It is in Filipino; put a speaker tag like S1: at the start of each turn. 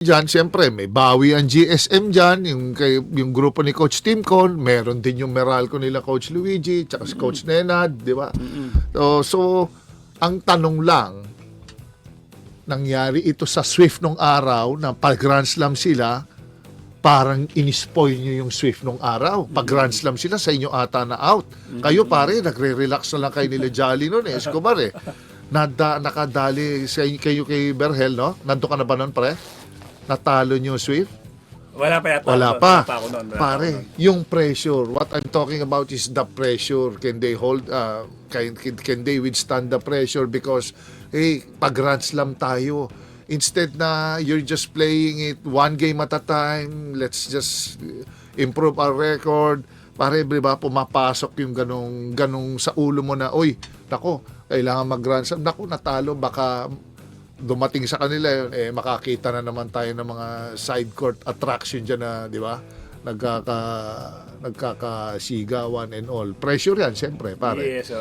S1: Diyan, siyempre, may bawi ang GSM dyan, yung grupo ni Coach Timcon, meron din yung Meralco nila Coach Luigi, tsaka si Coach Nenad, di ba? So, ang tanong lang, nangyari ito sa Swift nung araw, na pag Grand Slam sila, parang inispoil nyo yung Swift nung araw. Pag Grand Slam sila, sa inyo ata na out. Kayo pare, nagre-relax na lang kayo nila Jolly noon, Escobar nakadali sa kayo kay Berhel, no? Nando ka na ba noon, pare? Natalo nyo Swift?
S2: Wala pa yata.
S1: Wala pa.
S2: Ako noon.
S1: Pare, yung pressure. What I'm talking about is the pressure. Can they hold, can they withstand the pressure? Because, pag Grand Slam tayo, instead na you're just playing it one game at a time, let's just improve our record. Pare, diba, pumapasok yung ganong sa ulo mo na, nako, kailangan mag-Grand Slam. Nako, natalo, baka dumating sa kanila yun, makakita na naman tayo ng mga side court attraction dyan na, di ba? Nagkakasigawan and all. Pressure yan, siyempre, pare.
S2: Yes,